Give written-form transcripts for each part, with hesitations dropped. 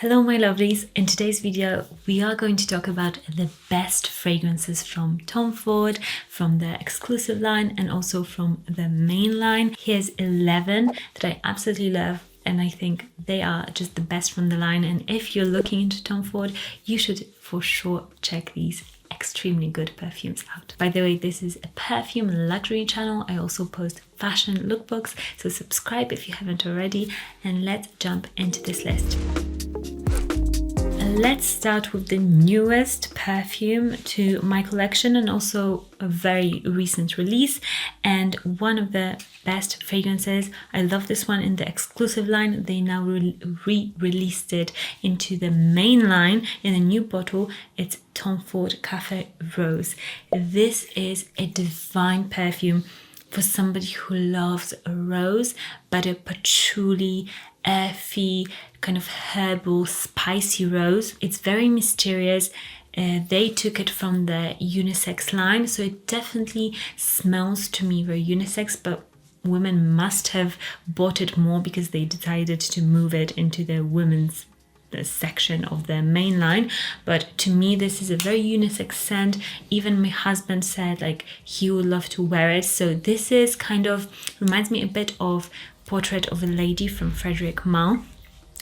Hello my lovelies, in today's video we are going to talk about the best fragrances from Tom Ford, from the exclusive line and also from the main line. Here's 11 that I absolutely love and I think they are just the best from the line, and if you're looking into Tom Ford you should for sure check these extremely good perfumes out. By the way, this is a perfume luxury channel. I also post fashion lookbooks, so subscribe if you haven't already, and let's jump into this list. Let's start with the newest perfume to my collection and also a very recent release and one of the best fragrances. I love this one in the exclusive line. They now re-released it into the main line in a new bottle. It's Tom Ford Cafe Rose. This is a divine perfume for somebody who loves a rose, but a patchouli, earthy, kind of herbal, spicy rose. It's very mysterious. They took it from the unisex line, so it definitely smells to me very unisex, but women must have bought it more because they decided to move it into the women's section of the main line. But to me this is a very unisex scent. Even my husband said like he would love to wear it. So this is kind of reminds me a bit of Portrait of a Lady from Frederic Malle.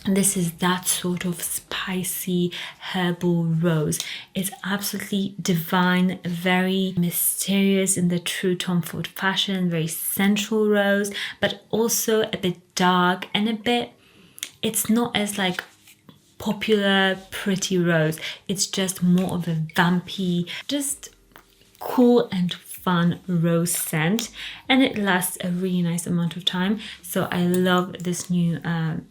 And this is that sort of spicy herbal rose. It's absolutely divine, very mysterious in the true Tom Ford fashion, very sensual rose, but also a bit dark and a bit, it's not as like popular pretty rose. It's just more of a vampy, just cool and fun rose scent, and it lasts a really nice amount of time. So I love this new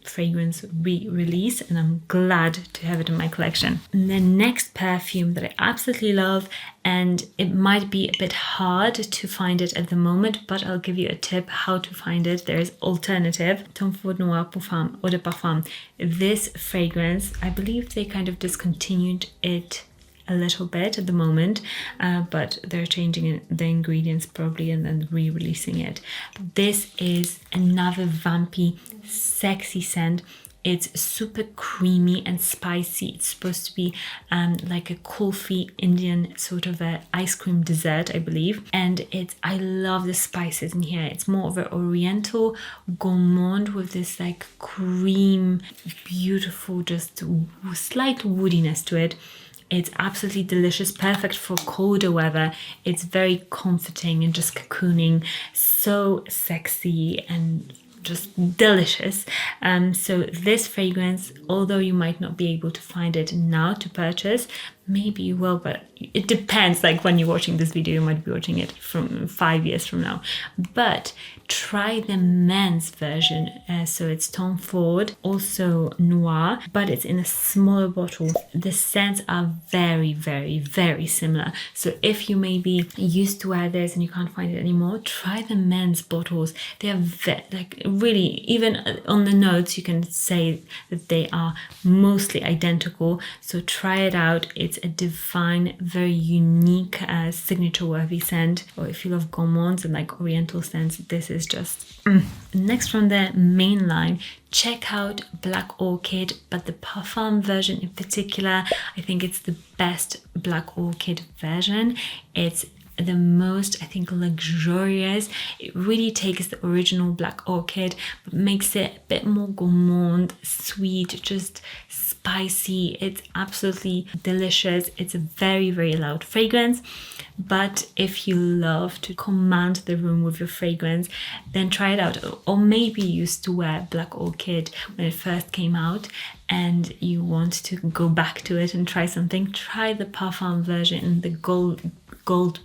fragrance re-release and I'm glad to have it in my collection. And the next perfume that I absolutely love, and it might be a bit hard to find it at the moment, but I'll give you a tip how to find it. There is alternative. Tom Ford Noir Parfum, Eau de Parfum. This fragrance, I believe they kind of discontinued it a little bit at the moment, but they're changing the ingredients probably and then re-releasing it. This is another vampy, sexy scent. It's super creamy and spicy. It's supposed to be like a kulfi Indian sort of a ice cream dessert, I believe. And I love the spices in here. It's more of an oriental gourmand with this like cream, beautiful, just slight woodiness to it. It's absolutely delicious, perfect for colder weather. It's very comforting and just cocooning, so sexy and just delicious. So this fragrance, although you might not be able to find it now to purchase, maybe you will, but it depends. Like when you're watching this video, you might be watching it from 5 years from now. But try the men's version. So it's Tom Ford, also Noir, but it's in a smaller bottle. The scents are very, very, very similar. So if you maybe used to wear this and you can't find it anymore, try the men's bottles. They are like really, even on the notes, you can say that they are mostly identical. So try it out. It's a divine, very unique, signature worthy scent. Or if you love gourmands and like oriental scents, this is just Next from the main line, check out Black Orchid, but the Parfum version in particular, I think it's the best Black Orchid version. It's the most, I think, luxurious. It really takes the original Black Orchid but makes it a bit more gourmand, sweet, just spicy. It's absolutely delicious. It's a very, very loud fragrance, but if you love to command the room with your fragrance, then try it out. Or maybe you used to wear Black Orchid when it first came out and you want to go back to it and try something, try the Parfum version in the gold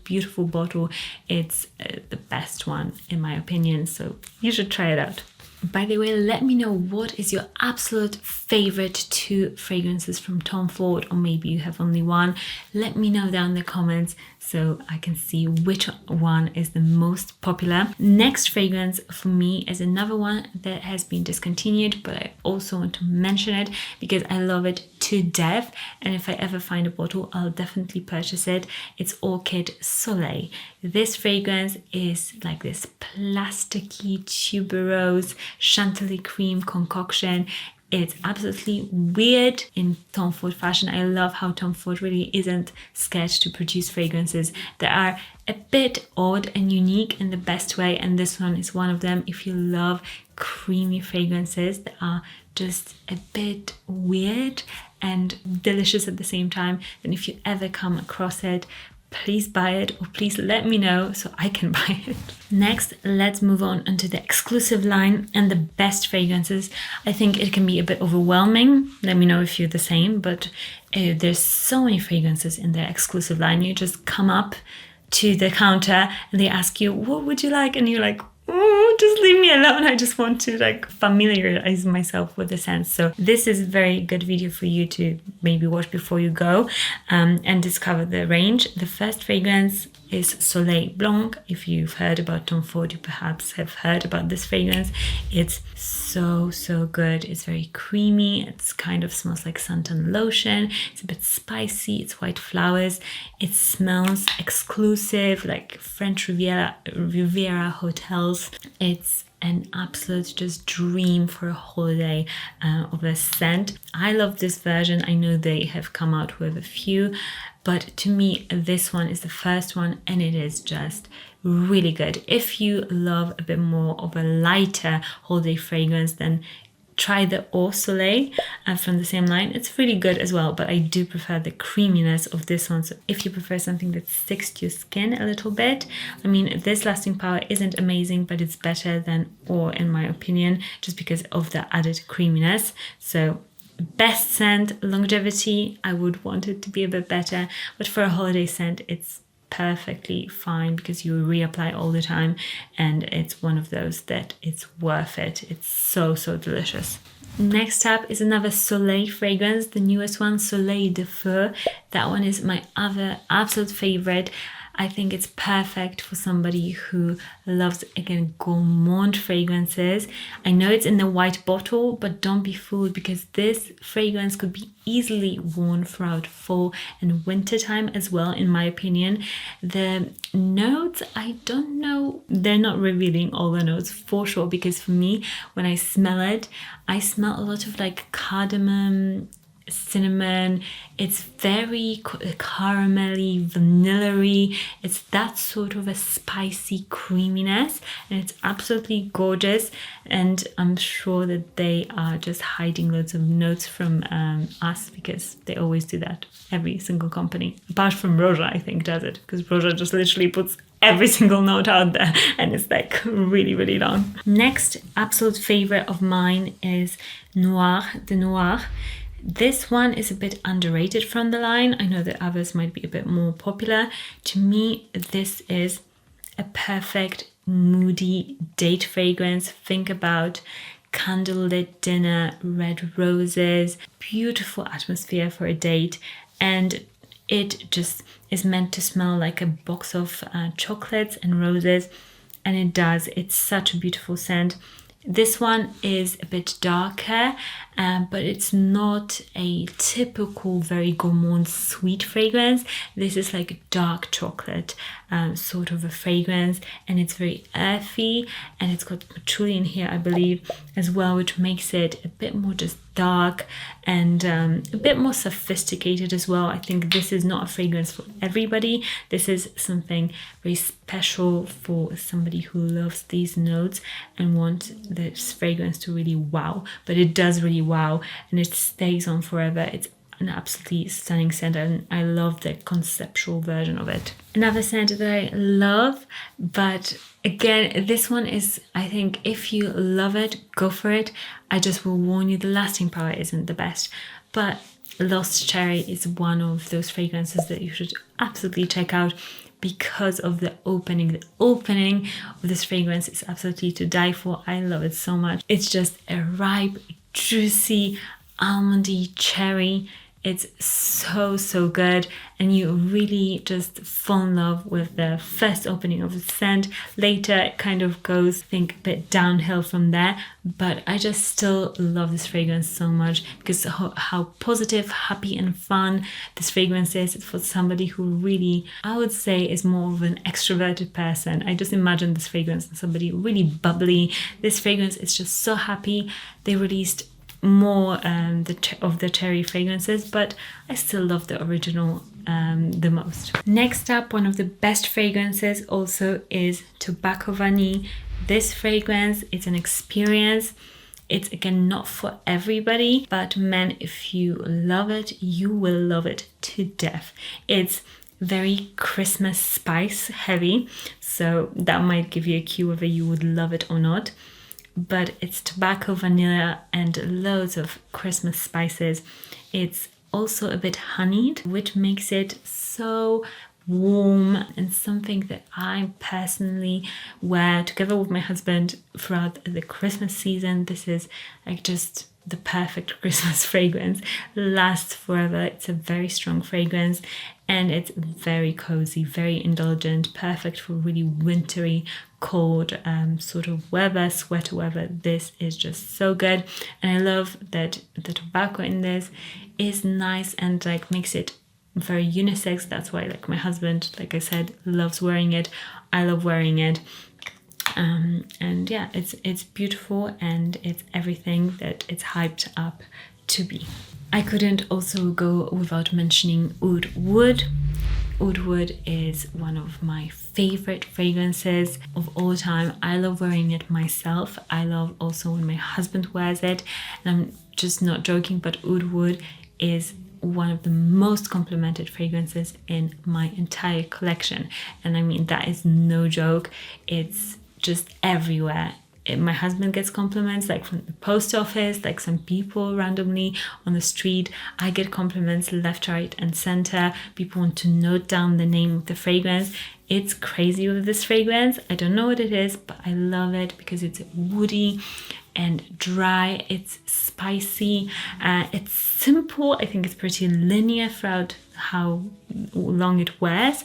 beautiful bottle. It's the best one in my opinion, so you should try it out. By the way, let me know what is your absolute favorite 2 fragrances from Tom Ford, or maybe you have only one. Let me know down in the comments so I can see which one is the most popular. Next fragrance for me is another one that has been discontinued, but I also want to mention it because I love it to death, and if I ever find a bottle I'll definitely purchase it. It's Orchid Soleil. This fragrance is like this plasticky tuberose chantilly cream concoction. It's absolutely weird in Tom Ford fashion. I love how Tom Ford really isn't scared to produce fragrances that are a bit odd and unique in the best way, and this one is one of them. If you love creamy fragrances that are just a bit weird and delicious at the same time, then if you ever come across it, please buy it, or please let me know so I can buy it. Next, let's move on into the exclusive line and the best fragrances. I think it can be a bit overwhelming. Let me know if you're the same, but there's so many fragrances in the exclusive line. You just come up to the counter and they ask you, what would you like? And you're like, oh, just leave me alone. I just want to like familiarize myself with the scents. So this is a very good video for you to maybe watch before you go and discover the range. The first fragrance is Soleil Blanc. If you've heard about Tom Ford, you perhaps have heard about this fragrance. It's so good. It's very creamy. It's kind of smells like suntan lotion. It's a bit spicy. It's white flowers. It smells exclusive, like French Riviera hotels. It's an absolute just dream for a holiday of a scent. I love this version. I know they have come out with a few, but to me this one is the first one, and it is just really good. If you love a bit more of a lighter holiday fragrance, then try the Eau Soleil from the same line. It's really good as well, but I do prefer the creaminess of this one. So if you prefer something that sticks to your skin a little bit, I mean, this lasting power isn't amazing, but it's better than Eau in my opinion, just because of the added creaminess. So best scent, longevity, I would want it to be a bit better, but for a holiday scent, it's perfectly fine because you reapply all the time, and it's one of those that it's worth it. It's so delicious. Next up is another Soleil fragrance, the newest one, Soleil de Feu. That one is my other absolute favorite. I think it's perfect for somebody who loves, again, gourmand fragrances. I know it's in the white bottle, but don't be fooled, because this fragrance could be easily worn throughout fall and winter time as well, in my opinion. The notes, I don't know, they're not revealing all the notes for sure, because for me, when I smell it, I smell a lot of like cardamom, cinnamon. It's very caramelly, vanilla-y. It's that sort of a spicy creaminess, and it's absolutely gorgeous. And I'm sure that they are just hiding loads of notes from us, because they always do that. Every single company, apart from Roja, I think, does it, because Roja just literally puts every single note out there, and it's like really long. Next absolute favorite of mine is Noir de Noir. This one is a bit underrated from the line. I know that others might be a bit more popular. To me, this is a perfect moody date fragrance. Think about candlelit dinner, red roses, beautiful atmosphere for a date, and it just is meant to smell like a box of chocolates and roses, and it does. It's such a beautiful scent. This one is a bit darker, but it's not a typical very gourmand sweet fragrance. This is like dark chocolate sort of a fragrance, and it's very earthy, and it's got patchouli in here, I believe, as well, which makes it a bit more just dark and a bit more sophisticated as well. I think this is not a fragrance for everybody. This is something very special for somebody who loves these notes and wants this fragrance to really wow. But it does really wow, and it stays on forever. It's an absolutely stunning scent, and I love the conceptual version of it. Another scent that I love, but again, this one is, I think, if you love it, go for it. I just will warn you, the lasting power isn't the best, but Lost Cherry is one of those fragrances that you should absolutely check out, because of the opening. The opening of this fragrance is absolutely to die for. I love it so much. It's just a ripe, juicy, almondy cherry. It's so good, and you really just fall in love with the first opening of the scent. Later it kind of goes, I think, a bit downhill from there, but I just still love this fragrance so much, because how positive, happy and fun this fragrance is. It's for somebody who really, I would say, is more of an extroverted person. I just imagine this fragrance as somebody really bubbly. This fragrance is just so happy. They released more of the cherry fragrances, but I still love the original the most. Next up, one of the best fragrances also is Tabacco Vanille. This fragrance is an experience. It's again not for everybody, but man, if you love it, you will love it to death. It's very Christmas spice heavy, so that might give you a cue whether you would love it or not. But it's tobacco, vanilla, and loads of Christmas spices. It's also a bit honeyed, which makes it so warm and something that I personally wear together with my husband throughout the Christmas season. This is like just the perfect Christmas fragrance. Lasts forever. It's a very strong fragrance and it's very cozy, very indulgent, perfect for really wintry, cold sort of weather, sweater weather. This is just so good, and I love that the tobacco in this is nice and like makes it very unisex. That's why like my husband, like I said, loves wearing it. I love wearing it. And yeah, it's beautiful and it's everything that it's hyped up to be. I couldn't also go without mentioning Oud Wood. Oud Wood is one of my favorite fragrances of all time. I love wearing it myself. I love also when my husband wears it, and I'm just not joking, but Oud Wood is one of the most complimented fragrances in my entire collection, and I mean that is no joke. It's just everywhere. My husband gets compliments like from the post office, like some people randomly on the street. I get compliments left, right, and center. People want to note down the name of the fragrance. It's crazy with this fragrance. I don't know what it is, but I love it because it's woody and dry. It's spicy. It's simple. I think it's pretty linear throughout how long it wears,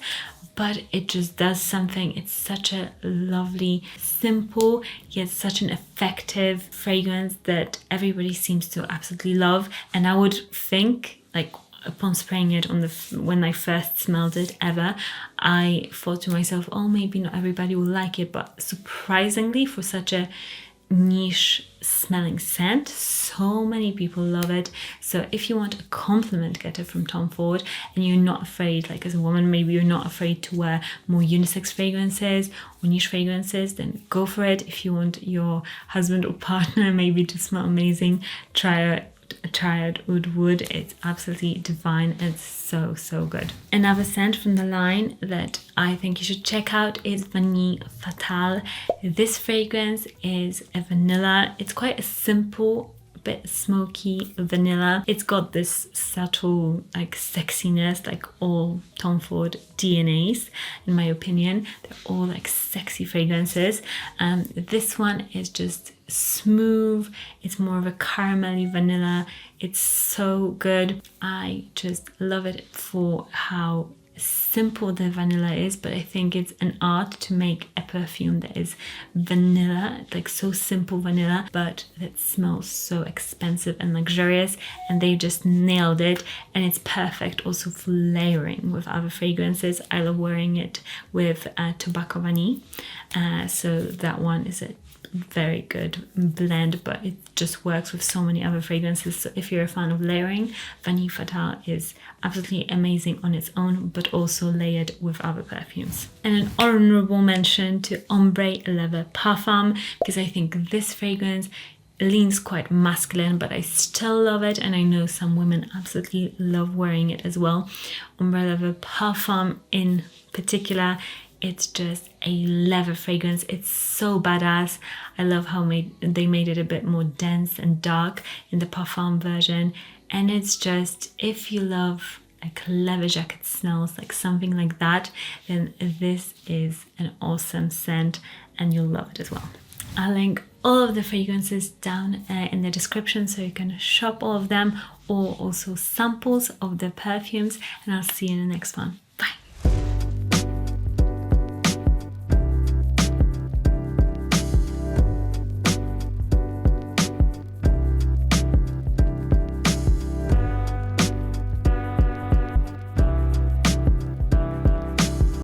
but it just does something. It's such a lovely, simple, yet such an effective fragrance that everybody seems to absolutely love. And I would think, like, upon spraying it on when I first smelled it ever, I thought to myself, oh, maybe not everybody will like it, but surprisingly, for such a niche smelling scent, so many people love it. So if you want a compliment getter from Tom Ford and you're not afraid, like as a woman, maybe you're not afraid to wear more unisex fragrances or niche fragrances, then go for it. If you want your husband or partner maybe to smell amazing, try out Oud Wood. It's absolutely divine and so good. Another scent from the line that I think you should check out is Vanille Fatale. This fragrance is a vanilla. It's quite a simple, bit smoky vanilla. It's got this subtle like sexiness, like all Tom Ford DNAs, in my opinion. They're all like sexy fragrances. This one is just smooth. It's more of a caramelly vanilla. It's so good. I just love it for how simple the vanilla is, but I think it's an art to make a perfume that is vanilla, like so simple vanilla, but that smells so expensive and luxurious, and they just nailed it. And it's perfect also for layering with other fragrances. I love wearing it with Tabacco Vanille, so that one is a very good blend, but it just works with so many other fragrances. So if you're a fan of layering, Vanille Fatale is absolutely amazing on its own, but also layered with other perfumes. And an honorable mention to Ombre Leather Parfum, because I think this fragrance leans quite masculine, but I still love it, and I know some women absolutely love wearing it as well. Ombre Leather Parfum in particular, it's just a leather fragrance. It's so badass. I love how they made it a bit more dense and dark in the Parfum version. And it's just, if you love like leather jacket smells, like something like that, then this is an awesome scent and you'll love it as well. I'll link all of the fragrances down in the description so you can shop all of them, or also samples of the perfumes, and I'll see you in the next one.